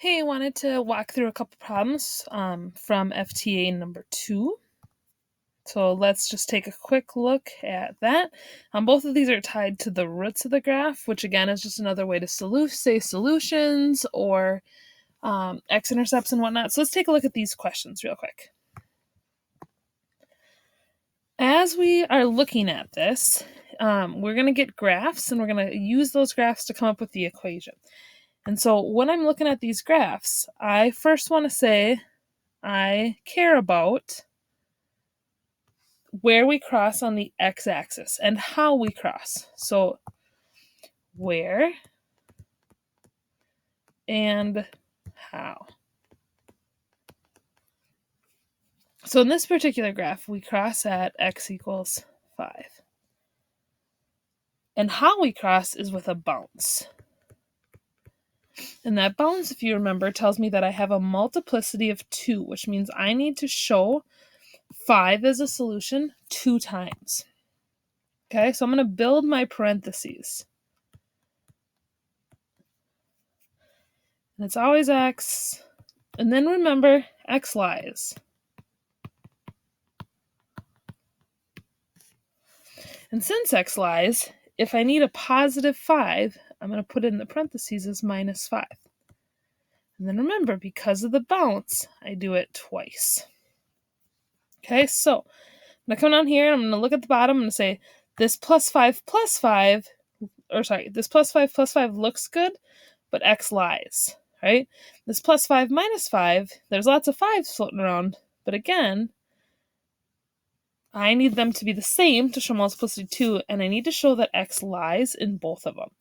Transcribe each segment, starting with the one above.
Hey, I wanted to walk through a couple problems from FTA number 2. So let's just take a quick look at that. Both of these are tied to the roots of the graph, which again is just another way to say solutions or x-intercepts and whatnot. So let's take a look at these questions real quick. As we are looking at this, we're going to get graphs and we're going to use those graphs to come up with the equation. And so when I'm looking at these graphs, I first want to say I care about where we cross on the x-axis and how we cross. So where and how. So in this particular graph, we cross at x equals 5. And how we cross is with a bounce. And that bounce, if you remember, tells me that I have a multiplicity of 2, which means I need to show 5 as a solution 2 times. Okay, so I'm going to build my parentheses. And it's always x. And then remember, x lies. And since x lies, if I need a positive 5, I'm going to put it in the parentheses as minus 5. And then remember, because of the bounce, I do it twice. Okay, so I'm going to come down here, I'm going to look at the bottom, I'm going to say, this plus 5 plus 5, this plus 5 plus 5 looks good, but x lies, right? This plus 5 minus 5, there's lots of 5s floating around, but again, I need them to be the same to show multiplicity 2, and I need to show that x lies in both of them.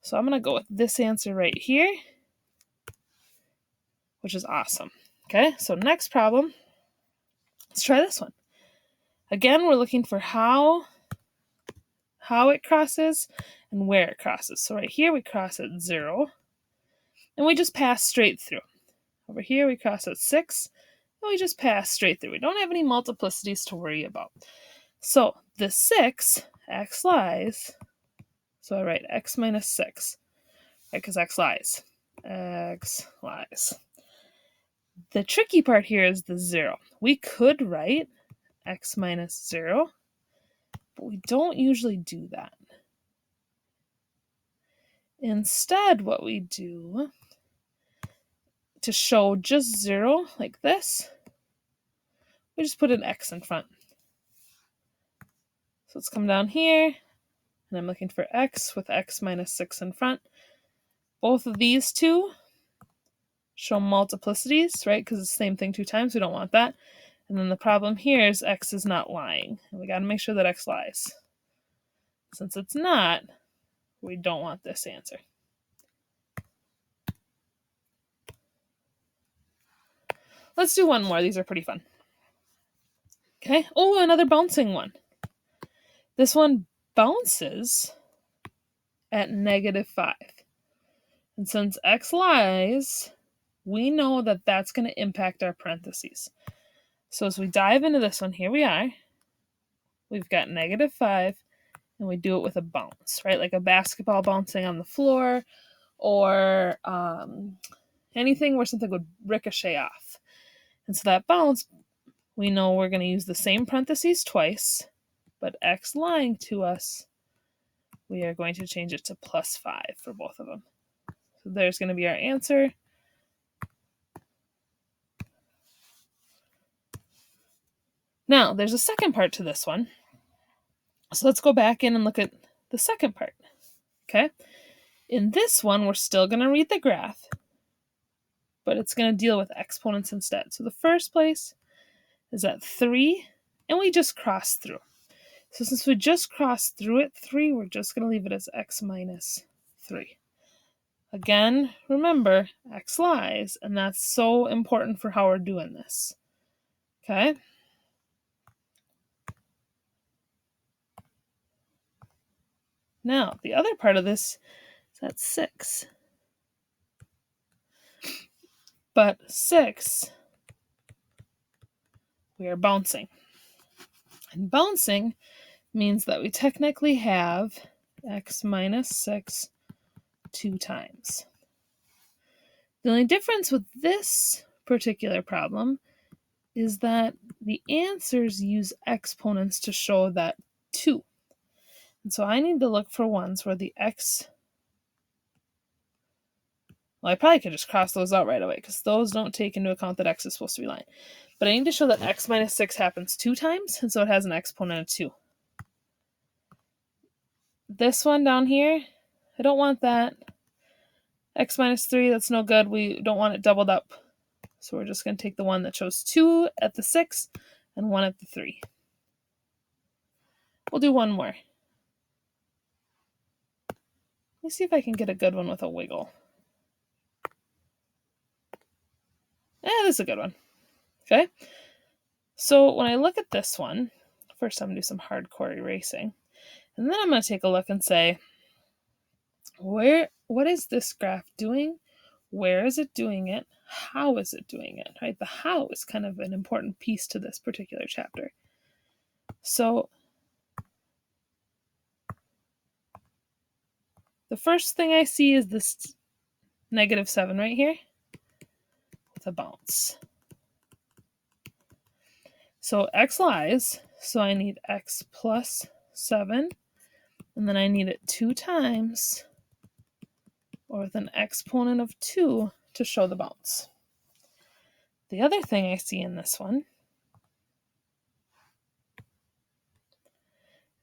So I'm going to go with this answer right here, which is awesome. Okay, so next problem. Let's try this one. Again, we're looking for how it crosses and where it crosses. So right here we cross at 0, and we just pass straight through. Over here we cross at 6, and we just pass straight through. We don't have any multiplicities to worry about. So the 6, x lies, so I write x minus 6, right, because x lies. X lies. The tricky part here is the 0. We could write x minus 0, but we don't usually do that. Instead, what we do to show just 0 like this, we just put an x in front. So let's come down here, and I'm looking for x with x minus 6 in front. Both of these two show multiplicities, right? Because it's the same thing 2 times. We don't want that. And then the problem here is x is not lying. And we got to make sure that x lies. Since it's not, we don't want this answer. Let's do one more. These are pretty fun. Okay. Oh, another bouncing one. This one bounces at negative 5. And since x lies, we know that that's going to impact our parentheses. So as we dive into this one, here we are. We've got negative 5, and we do it with a bounce, right? Like a basketball bouncing on the floor, or anything where something would ricochet off. And so that bounce, we know we're going to use the same parentheses twice, but x lying to us, we are going to change it to plus 5 for both of them. So there's going to be our answer. Now, there's a second part to this one. So let's go back in and look at the second part. Okay? In this one, we're still going to read the graph, but it's going to deal with exponents instead. So the first place is at 3, and we just cross through. So since we just crossed through at 3, we're just going to leave it as x minus 3. Again, remember, x lies, and that's so important for how we're doing this. Okay? Now, the other part of this is at 6. But 6, we are bouncing. And bouncing means that we technically have x minus 6 2 times. The only difference with this particular problem is that the answers use exponents to show that 2. And so I need to look for ones where the x... Well, I probably could just cross those out right away because those don't take into account that x is supposed to be lying. But I need to show that x minus 6 happens 2 times, and so it has an exponent of 2. This one down here, I don't want that. X minus 3, that's no good. We don't want it doubled up. So we're just going to take the one that shows 2 at the 6 and 1 at the 3. We'll do one more. Let me see if I can get a good one with a wiggle. This is a good one. Okay. So when I look at this one, first I'm going to do some hardcore erasing. And then I'm going to take a look and say, what is this graph doing? Where is it doing it? How is it doing it? Right? The how is kind of an important piece to this particular chapter. So the first thing I see is this -7 right here with a bounce. So x lies, so I need x plus 7, and then I need it 2 times, or with an exponent of 2 to show the bounce. The other thing I see in this one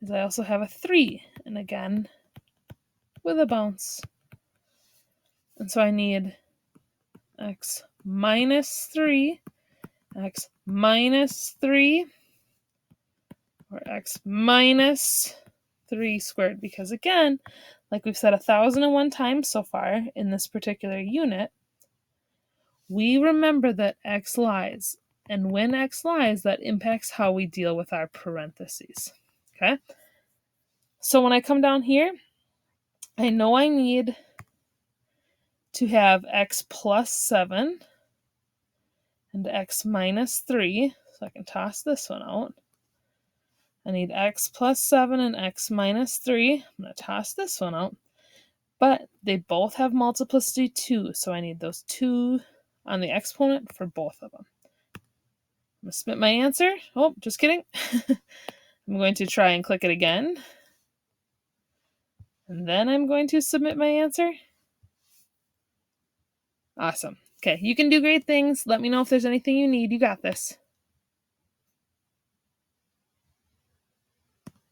is I also have a 3, and again, with a bounce. And so I need x minus 3, x minus 3, or x minus 3 squared, because again, like we've said 1,001 times so far in this particular unit, we remember that x lies, and when x lies, that impacts how we deal with our parentheses. Okay? So when I come down here, I know I need to have x plus 7 and x minus 3, so I can toss this one out. I need x plus 7 and x minus 3. I'm going to toss this one out. But they both have multiplicity 2, so I need those 2 on the exponent for both of them. I'm going to submit my answer. Oh, just kidding. I'm going to try and click it again. And then I'm going to submit my answer. Awesome. Okay, you can do great things. Let me know if there's anything you need. You got this.